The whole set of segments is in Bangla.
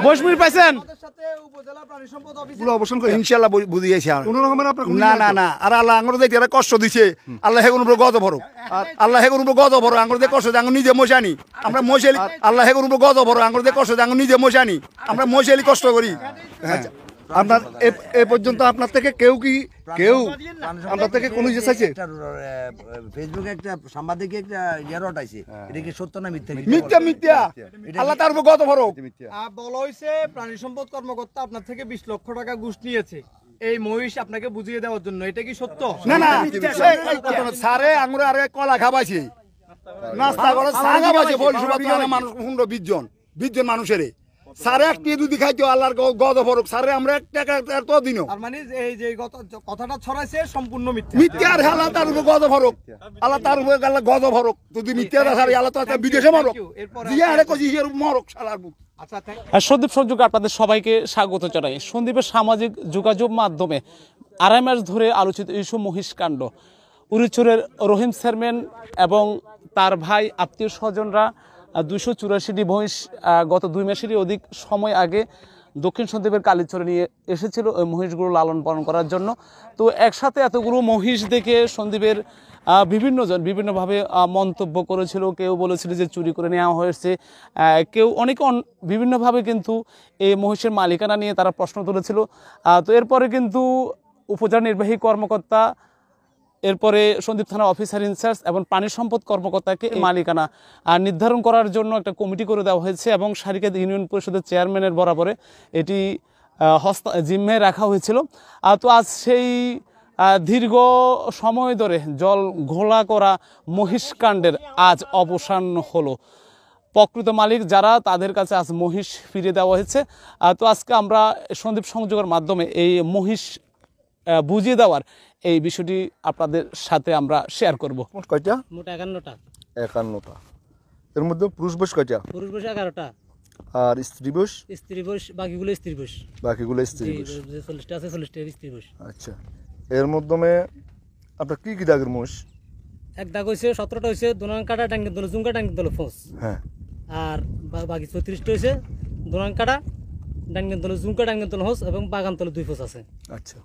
বৈশমুড়ি পাইছেন অবসান করে ইনশাআল্লাহ বুঝিয়েছি না না না আর আল্লাহ আঙুর দেখে কষ্ট দিছে আল্লাহ হেগুন উপর গদ ভরো আর আল্লাহ হেগুন উপর গদ ভরো আঙুর দিয়ে কষ্ট আঙুর নিজে মশানি আমরা মশালি আল্লাহ হেগুন উপর গদ ভরো আঙুর দিয়ে কষ্ট আঙুর নিজে মশানি আমরা মশালি কষ্ট করি। আপনার এ পর্যন্ত আপনার থেকে কেউ আপনার থেকে কোনো ইয়ে চাইছে? ফেসবুকে একটা সাংবাদিক একটা ইয়ারট আছে, এটা কি সত্য না মিথ্যা? মিথ্যা আল্লাহ তার উপর গদ ভরো। বলা হয়েছে প্রাণী সম্পদ কর্মকর্তা আপনার থেকে 20 লক্ষ টাকা ঘুষ নিয়েছে এই মহিষ আপনাকে বুঝিয়ে দেওয়ার জন্য, এটা কি সত্য? না না সারে আঙুরে আরে কলা খাবাইছে নাস্তা করে চা খাবাইছে পরিষেবা মানুষ 20 জন মানুষের সারে একটি যদি খাইতো আল্লাহর গদ ভরক সারে আমরা এক টাকা তো দিনও মানে এই যে কথাটা ছড়াইছে সম্পূর্ণ মিথ্যা মিথ্যা আর আল্লাহ তার উপর গদ ভরক আল্লাহ তার উপর আল্লাহ গদ ভরক যদি মিথ্যা সারে আল্লাহ তো বিদেশে মরক দিয়া আরে কইছি মরক শালার বুক। সন্দীপ সংযোগে আপনাদের সবাইকে স্বাগত জানাই। সন্দীপের সামাজিক যোগাযোগ মাধ্যমে 2.5 মাস ধরে আলোচিত ইস্যু মহিষ কাণ্ড, উরিচুরের রহিম চেয়ারম্যান এবং তার ভাই আত্মীয় স্বজনরা 284টি মহিষ গত 2 মাসেরই অধিক সময় আগে দক্ষিণ সন্দ্বীপের কালীচরে নিয়ে এসেছিল ওই মহিষগুলো লালন পালন করার জন্য। তো একসাথে এতগুলো মহিষ দেখে সন্দ্বীপের বিভিন্নজন বিভিন্নভাবে মন্তব্য করেছিল। কেউ বলেছিল যে চুরি করে নেওয়া হয়েছে, কেউ অনেকে বিভিন্নভাবে কিন্তু এই মহিষের মালিকানা নিয়ে তারা প্রশ্ন তুলেছিল। তো এরপরে কিন্তু উপজেলা নির্বাহী কর্মকর্তা, এরপরে সন্দ্বীপ থানা অফিসার ইনচার্জ এবং পানি সম্পদ কর্মকর্তাকে মালিকানা নির্ধারণ করার জন্য একটা কমিটি করে দেওয়া হয়েছে এবং সারিকাদ ইউনিয়ন পরিষদের চেয়ারম্যানের বরাবরে এটি জিম্মায় রাখা হয়েছিল। তো আজ সেই দীর্ঘ সময় ধরে জল ঘোলা করা মহিষকাণ্ডের আজ অবসান হলো। প্রকৃত মালিক যারা তাদের কাছে আজ মহিষ ফিরিয়ে দেওয়া হয়েছে। তো আজকে আমরা সন্দীপ সংযোগের মাধ্যমে এই মহিষ বুঝিয়ে দেওয়ার এই বিষয়টি আপনাদের সাথে আমরা শেয়ার করব। কয়টা? মোট 51টা। 51টা। এর মধ্যে পুরুষ বয়স কয়টা? পুরুষ বয়স 11টা। আর স্ত্রী বয়স? স্ত্রী বয়স বাকিগুলো স্ত্রী বয়স। বাকিগুলো স্ত্রী বয়স। 40টা আছে, 40টা স্ত্রী বয়স। আচ্ছা, এর মধ্যে আপনার কি কি দাগের মহিষ? এক দাগ হইছে 17টা হইছে দোনাং কাটা টাঙ্গের দল জুঙ্গা টাঙ্গের দল ফোঁস। হ্যাঁ। আর বাকি 34টা হইছে দোনাং কাটা টাঙ্গের দল জুঙ্গা টাঙ্গের দল হোস এবং বাগান তলে 2 ফোঁস আছে। আচ্ছা,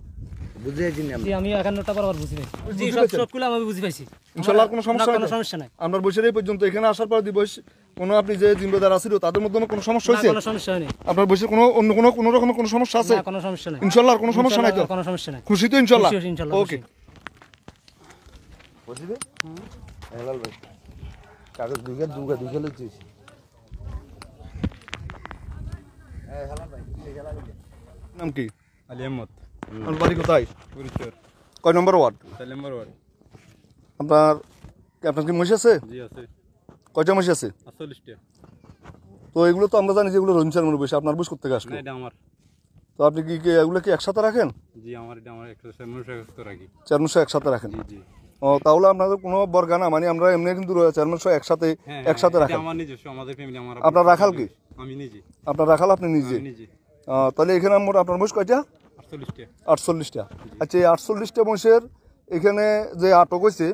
বুঝিয়েছি আমি 51টা বরাবর বুঝি পাইছি। জি, সবগুলো আমি বুঝি পাইছি। ইনশাআল্লাহ কোনো সমস্যা নাই। আপনার বয়সের এই পর্যন্ত এখানে আসার পর দিবস কোনো আপনি যে জিম্মেদার আছেন তাদের মধ্যে কোনো সমস্যা হয়েছে? কোনো সমস্যা হয়নি। আপনার বয়সের অন্য কোনো রকম কোনো সমস্যা আছে? না, কোনো সমস্যা নাই। ইনশাআল্লাহ কোনো সমস্যা নাই তো? কোনো সমস্যা নাই। খুশি তো ইনশাআল্লাহ? ইনশাআল্লাহ। ওকে। বসিবে? হেলাল ভাই। কাগজ দুইটা লইছিস। হেলাল ভাই, নাম কি? আলী আহমদ। আপনার বাড়ি কোথায়? উরিচর। কয় নম্বর ওয়ার্ড? 4 নম্বর ওয়ার্ড। আপনার কি মহিষ আছে? জি আছে। কয়টা মহিষ আছে? 48টা। তো এগুলো তো আমরা জানি যেগুলো রহিম চেয়ারম্যানের বসে, আপনার বয়স কোথেকে আসলো? না, এটা আমার। তো আপনি কি এগুলো কি একসাথে রাখেন? জি, এটা আমার একসাথে রাখি। চেয়ারম্যান সহ একসাথে রাখেন? জি জি। ও, তাহলে আপনাদের কোনো বর্গা না, মানে আমরা এমনি কিন্তু চেয়ারম্যান সহ একসাথে রাখেন। আমার নিজস্ব, আমাদের ফ্যামিলি। আপনার রাখাল কি? আমি নিজে। আপনার রাখাল আপনি নিজে? নিজে। তাহলে এখানে আপনার মহিষ কয়টা? 48টা। 48টা। আচ্ছা, এই 48টা মহিষের এখানে যে আটক হয়েছে,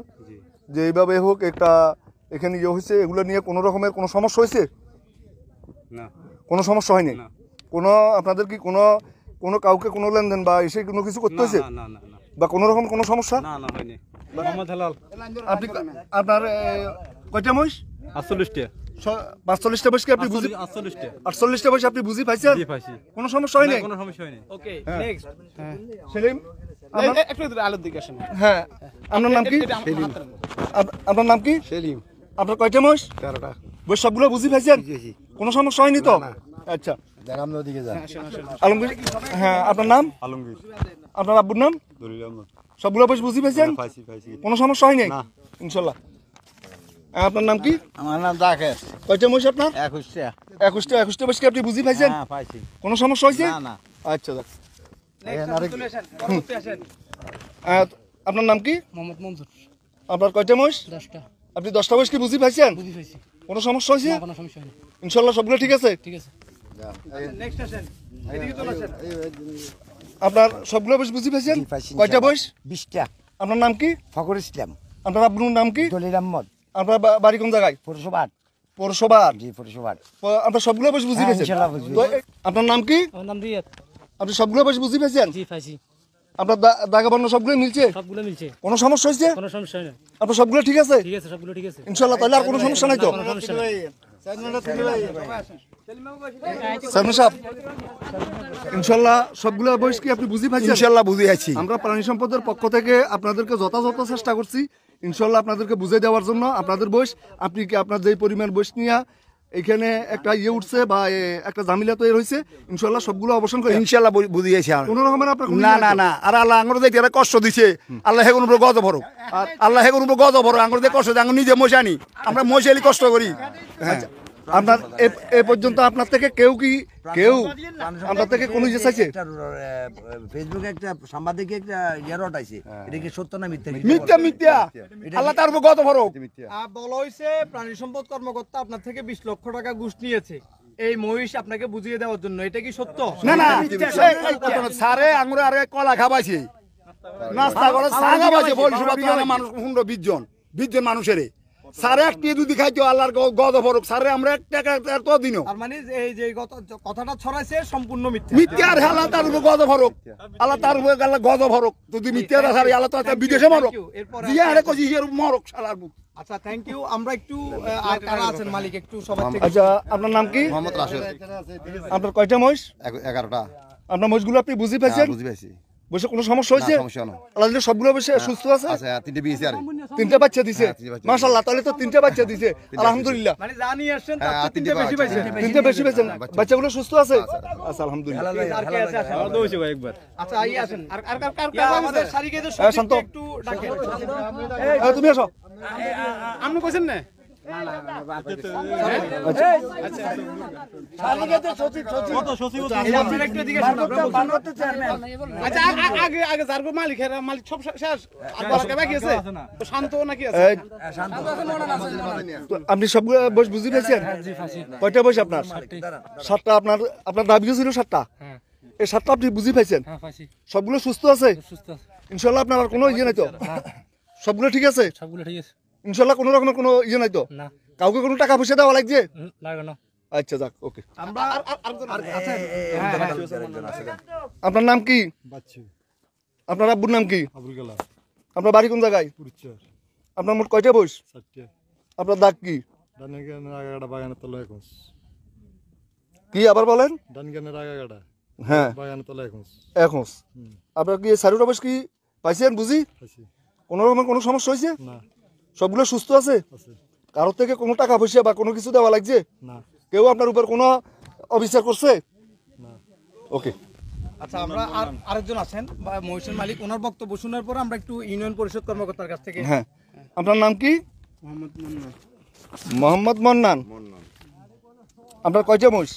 যে এইভাবে হোক একটা এখানে ইয়ে হয়েছে, এগুলো নিয়ে কোনো রকমের কোনো সমস্যা হয়েছে? না, কোনো সমস্যা হয়নি। কোনো আপনাদের কি কোনো কাউকে কোনো লেনদেন বা এসে কোনো কিছু করতে হয়েছে? না না না। বা কোনো রকম কোনো সমস্যা? না না, হয়নি। মোহাম্মদ হেলাল। আপনি আপনার কয়টা মহিষ? 48টা। 45টা বয়স কি আপনি বুঝি? 48টা বয়স আপনি বুঝি পাইছেন? জি, পাইছি। কোনো সমস্যা হয়নি? কোনো সমস্যা হয়নি। ওকে, নেক্সট। সেলিম, একটু আলোর দিকে আসেন। হ্যাঁ, আপনার নাম কি? আপনার নাম কি? সেলিম। আপনার কয়টা মহিষ? 13টা। বয়স সবগুলো বুঝি পাইছেন? কোনো সমস্যা হয়নি তো? আচ্ছা, দেখাম নদীকে যান। আলমগীর। হ্যাঁ, আপনার নাম? আলমগীর। আপনার আব্বুর নাম? দলিল আহমদ। সবগুলো বয়স বুঝি পাইছেন? পাইছি। কোনো সমস্যা হয়নি? ইনশাল্লাহ। আপনার নাম কি? আমার নাম জাকের। কয়টা মহিষ আপনার? 21টা। 21টা বয়স কি আপনি বুঝি পাইছেন? হ্যাঁ, পাইছি। কোনো সমস্যা হয়েছে? না না। আচ্ছা, নেক্সট। আপনার নাম কি? মোহাম্মদ মনসুর। আপনার কয়টা মহিষ? 10টা। আপনি 10টা বয়স কি বুঝি পাইছেন? বুঝি পাইছি। কোনো সমস্যা হয়েছে? না, কোনো সমস্যা হয়নি। ইনশাল্লাহ সবগুলো ঠিক আছে? ঠিক আছে। নেক্সট আসেন। এদিকে চলে আসেন। আপনার সবগুলো বয়স বুঝি পাইছেন? কয়টা বয়স? 20টা। আপনার নাম কি? ফখর ইসলাম। আপনার আব্বুর নাম কি? দলিল আহমদ। আপনার বাড়ি কোন জায়গায়? পৌরসভা পৌরসভার জি পরিষেবার আপনার সবগুলো বয়স বুঝি পেয়েছেন ইনশাল্লাহ বুঝি। তো আপনার নাম কি? আমার নাম রিয়াদ। আপনি সবগুলো বয়স বুঝি পেয়েছেন? জি পাইছি, আপনার দাগা বর্ণ সবগুলো মিলছে? সবগুলো মিলছে, কোনো সমস্যা হয়েছে? কোনো সমস্যা হয় না। আপনার সবগুলো ঠিক আছে ঠিক আছে, সবগুলো ঠিক আছে, ইনশাল্লাহ? তাহলে আর কোনো সমস্যা নাই তো? কোনো সমস্যা নেই। সামনে সাহেব ইনশাল্লাহ সবগুলো বয়স কি আপনি বুঝি পাইছেন? ইনশাল্লাহ বুঝে আছি। আমরা প্রাণী সম্পদের পক্ষ থেকে আপনাদেরকে যথাযথ চেষ্টা করছি ইনশাল্লাহ আপনাদেরকে বুঝে দেওয়ার জন্য। আপনাদের বয়স, আপনি কি আপনার যেই পরিমাণ বয়স নিয়ে এখানে একটা উঠছে বা একটা ঝামেলা তৈরি হয়েছে, ইনশাল্লাহ সবগুলো অবসান করে ইনশাল্লাহ বুঝে আছি। কোনো রকমের আপনার কোনো না ইয়ে না নাই তো? না, আর আল্লাহ আঙুর দিয়ে যারা কষ্ট দিছে আল্লাহ হেগুন উপরে গজ ভরো, আর আল্লাহ হেগুন উপরে গজ ভরো। আঙুর দিয়ে কষ্ট দিয়ে আঙুর নিজে মশানি, আমরা মশালি কষ্ট করি। আচ্ছা, আপনার এ পর্যন্ত আপনার থেকে কেউ আপনার থেকে কোনো ইয়ে চাইছে? ফেসবুকে একটা সাংবাদিক একটা ইয়ারট আছে, এটা কি সত্য না মিথ্যা? মিথ্যা মিথ্যা, আল্লাহ তার উপরে গজ ভরো। বলা হয়েছে প্রাণী সম্পদ কর্মকর্তা আপনার থেকে 20 লক্ষ টাকা ঘুষ নিয়েছে এই মহিষ আপনাকে বুঝিয়ে দেওয়ার জন্য, এটা কি সত্য? না না, সারে আঙুর আরে কলা খাবাইছে, নাস্তা করে চা খাবাইছে, বলছি মানুষ 20 জন মানুষের সারে একটি যদি খাইতো আল্লাহর গজ ভরক। সারে আমরা 1 টাকা তো দিনও তার মানে এই যে কথাটা ছড়াইছে সম্পূর্ণ মিথ্যা। মিথ্যা, আর আল্লাহ তার উপরে গজ ভরক, আল্লাহ তার উপরে আল্লাহ গজ ভরক। যদি মিথ্যা সারে আল্লাহ তো বিদেশে মরক, দিয়ে আরে কইছি মরক শালার বুক। আচ্ছা, থ্যাংক ইউ। আমরা একটু আর কারা আছেন মালিক একটু সবার থেকে। আচ্ছা, আপনার নাম কি? মোহাম্মদ রাশেদ। আপনার কয়টা মহিষ? 11টা। আপনার মহিষগুলো আপনি বুঝি পাইছেন? বুঝি পাইছি। বসে কোনো সমস্যা হয়েছে? না, সমস্যা না। আল্লাহ সবগুলো বসে সুস্থ আছে? আচ্ছা, 3টে বিয়েছি আর 3টে বাচ্চা দিছে, হ্যাঁ, 3টে বাচ্চা মাশাআল্লাহ। তাহলে তো 3টে বাচ্চা দিছে, আলহামদুলিল্লাহ। মানে যা নিয়ে আসছেন তার হ্যাঁ, চেয়ে তিনটে বেশি পাইছেন। 3টে বেশি পেয়েছেন, বাচ্চাগুলো সুস্থ আছে? আচ্ছা, আলহামদুলিল্লাহ। আর কে আছে আসেন? আমার দৌড়ছে ভাই একবার। আচ্ছা, এই আসেন। আর আমাদের সারিকেদের হ্যাঁ, শান্ত। একটু ডাকেন। এই, তুমি আসো। আপনি কইছেন না? এই আপনার একটা দিকে শোনো, আমরা বলছি। আচ্ছা, আগে যার মালিক সব শেষ, আর বড় বাকি আছে তো শান্ত নাকি আছে? এই, তো আপনি সবগুলো বয়স বুঝি পেয়েছেন? কয়টা বয়স আপনার? 7টা। আপনার দাবিও ছিল 7টা? এই 7টা আপনি বুঝি পাইছেন? সবগুলো সুস্থ আছে ইনশাল্লাহ? আপনার আর কোনো ইয়ে নাই তো? সবগুলো ঠিক আছে সবগুলো ঠিক আছে, ইনশাল্লাহ? কোনো রকমের কোনো ইয়ে নাই তো? না কাউকে কোনো টাকা পয়সা দেওয়া লাগছে? লাগে না। আচ্ছা, যাক, ওকে। আমরা আপনার নাম কি? আপনার আব্বুর নাম কি? আপনার বাড়ি কোন জায়গায়? আপনার মোট কয়টা বয়স? আপনার দাগ কি? বাগানের তলা এখন কি আবার বলেন? ডানগানের আগাগাটা হ্যাঁ, বাগানের তলা এখন আপনার কি চারুটা বয়স কি পাইছেন বুঝি? কোনো রকমের কোনো সমস্যা হয়েছে? না। সবগুলো সুস্থ আছে? আছে। কারোর থেকে কোনো টাকা পয়সা বা কোনো কিছু দেওয়া লাগছে? না। কেউ আপনার উপর কোনো অবিচার করছে? না। ওকে। আচ্ছা, আমরা আরেকজন আছেন বা মহিষের মালিক, ওনার বক্তব্য শোনার পর আমরা একটু ইউনিয়ন পরিষদ কর্মকর্তার কাছ থেকে। হ্যাঁ, আপনার নাম কি? মোহাম্মদ মন্নান। আপনার কয়টা মহিষ?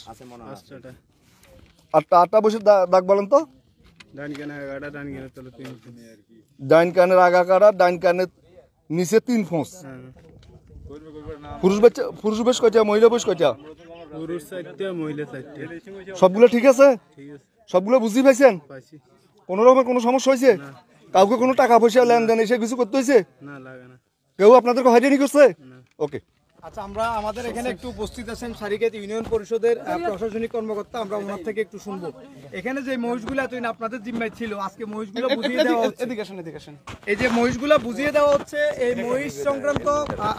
8টা বয়সের দাগ বলেন তো? ডাইন কানের আগা কাটা, ডাইন কানের নিচে 3 ফোঁস। পুরুষ বেশ কয়টা, মহিলা বেশ কয়টা? পুরুষ 4টে, মহিলা 4টে। সবগুলো ঠিক আছে? সবগুলো বুঝি পাইছেন? কোনো রকমের কোনো সমস্যা হয়েছে? কাউকে কোনো টাকা পয়সা লেনদেন এসে কিছু করতে হয়েছে? না, লাগে না। কেউ আপনাদেরকে হয়রানি করছে? ওকে। আচ্ছা, আমরা আমাদের এখানে একটু উপস্থিত আছেন সারিকেত ইউনিয়ন পরিষদের প্রশাসনিক কর্মকর্তা, আমরা ওনার থেকে একটু শুনবো। এখানে যে মহিষগুলো এতদিন আপনাদের জিম্মায় ছিল, আজকে মহিষগুলো বুঝিয়ে দেওয়া হচ্ছে। এই যে মহিষগুলো বুঝিয়ে দেওয়া হচ্ছে, এই মহিষ সংক্রান্ত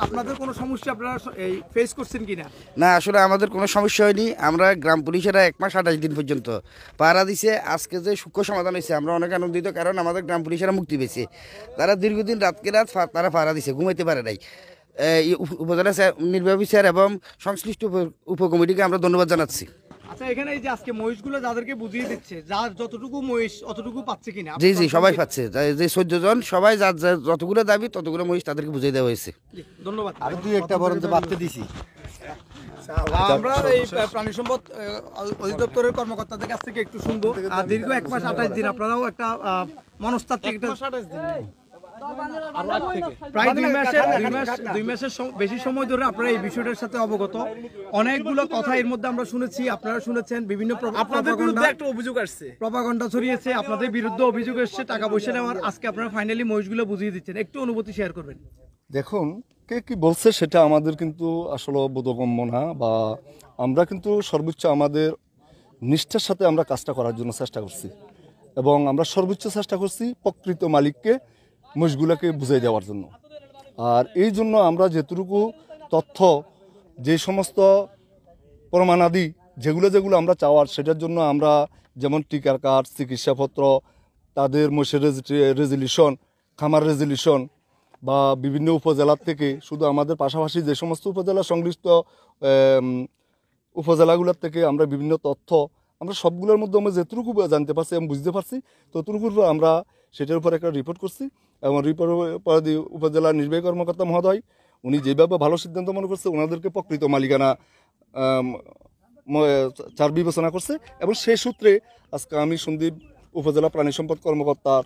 আপনাদের কোনো সমস্যা আপনারা এই ফেস করছেন কিনা? না, আসলে আমাদের কোনো সমস্যা হয়নি। আমরা গ্রাম পুলিশেরা 1 মাস 28 দিন পর্যন্ত পাহারা দিছে। আজকে যে সূক্ষ্ম সমাধান হয়েছে, আমরা অনেক আনন্দিত, কারণ আমাদের গ্রাম পুলিশেরা মুক্তি পেয়েছে। তারা দীর্ঘদিন রাতকে রাত তারা পাহারা দিছে, ঘুমাইতে পারে নাই। উপজেলা নির্বাহী অফিসার এবং সংশ্লিষ্ট উপকমিটিকে আমরা ধন্যবাদ জানাচ্ছি। আচ্ছা, এখানে এই যে আজকে মহিষগুলো যাদেরকে বুঝিয়ে দিচ্ছে, যার যতটুকু মহিষ অতটুকু পাচ্ছে কিনা? জি জি, সবাই পাচ্ছে। যে 14 জন সবাই যার যতগুলো দাবি ততগুলো মহিষ তাদেরকে বুঝিয়ে দেওয়া হয়েছে। ধন্যবাদ। আর 2-1টা বরঞ্চ বাড়তে দিছি। আমরা এই প্রাণী সম্পদ অধিদপ্তরের কর্মকর্তাদের কাছ থেকে একটু শুনবো। দীর্ঘ 1 মাস 28 দিন আপনারাও একটা মনস্তাত্ত্বিক প্রায় 2 মাসের বেশি সময় ধরে আপনারা এই বিষয়টার সাথে অবগত। অনেকগুলো কথা এর মধ্যে আমরা শুনেছি, আপনারা শুনেছেন। বিভিন্ন আপনাদের বিরুদ্ধে একটা অভিযোগ আসছে, প্রপাগান্ডা ছড়িয়েছে, আপনাদের বিরুদ্ধে অভিযোগ এসেছে টাকা পয়সা নেওয়ার। আজকে আপনারা ফাইনালি মহিষগুলো বুঝিয়ে দিচ্ছেন, একটু অনুভূতি শেয়ার করবেন। দেখুন কে কি বলছে সেটা আমাদের কিন্তু আসলে বোধগম্য না, বা আমরা কিন্তু সর্বোচ্চ আমাদের নিষ্ঠার সাথে আমরা কাজটা করার জন্য চেষ্টা করছি, এবং আমরা সর্বোচ্চ চেষ্টা করছি প্রকৃত মালিককে মহিষগুলোকে বুঝিয়ে দেওয়ার জন্য। আর এই জন্য আমরা যেটুকু তথ্য, যে সমস্ত প্রমাণাদি যেগুলো আমরা চাওয়ার, সেটার জন্য আমরা যেমন টিকার কার্ড, চিকিৎসাপত্র, তাদের মহিষের রেজলিউশন, খামার রেজলিউশন, বা বিভিন্ন উপজেলার থেকে, শুধু আমাদের পাশাপাশি যে সমস্ত উপজেলা সংশ্লিষ্ট উপজেলাগুলোর থেকে আমরা বিভিন্ন তথ্য, আমরা সবগুলোর মধ্যে আমরা যেটুকু জানতে পারছি এবং বুঝতে পারছি, ততটুকুর আমরা সেটার উপর একটা রিপোর্ট করছি। এবং রিপোর্ট উপজেলা নির্বাহী কর্মকর্তা মহোদয় উনি যেভাবে ভালো সিদ্ধান্ত মনে করছে, ওনাদেরকে প্রকৃত মালিকানা চার বিবেচনা করছে, এবং সেই সূত্রে আজকে আমি সন্দ্বীপ উপজেলা প্রাণী সম্পদ কর্মকর্তার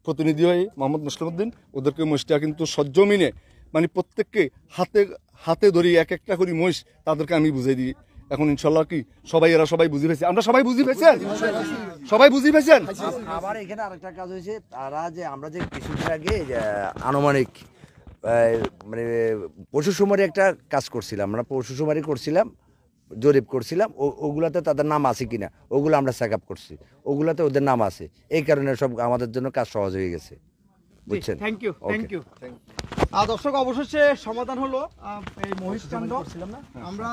প্রতিনিধি হয়ে মোহাম্মদ মুসলিমউদ্দিন ওদেরকে মহিষটা কিন্তু সজ্জমিনে, মানে প্রত্যেককে হাতে ধরি এক একটা করে মহিষ তাদেরকে আমি বুঝিয়ে দিই। এখন ইনশাল্লাহ কি এরা সবাই বুঝি পেয়েছে, আমরা সবাই বুঝি পেয়েছেন, সবাই বুঝি পেয়েছেন। আবার এখানে আরেকটা কাজ হয়েছে, তারা যে আমরা যে কিছুদিন আগে আনুমানিক মানে পশু শুমারি একটা কাজ করছিলাম, আমরা পশু শুমারি করছিলাম, জরিপ করছিলাম, ওগুলাতে তাদের নাম আছে কিনা ওগুলো আমরা চেক আপ করছি, ওগুলাতে ওদের নাম আছে, এই কারণে সব আমাদের জন্য কাজ সহজ হয়ে গেছে, বুঝছেন। Thank you, thank you. দর্শক, অবশেষে সমাধান হলো এই মহিষ কাণ্ড। আমরা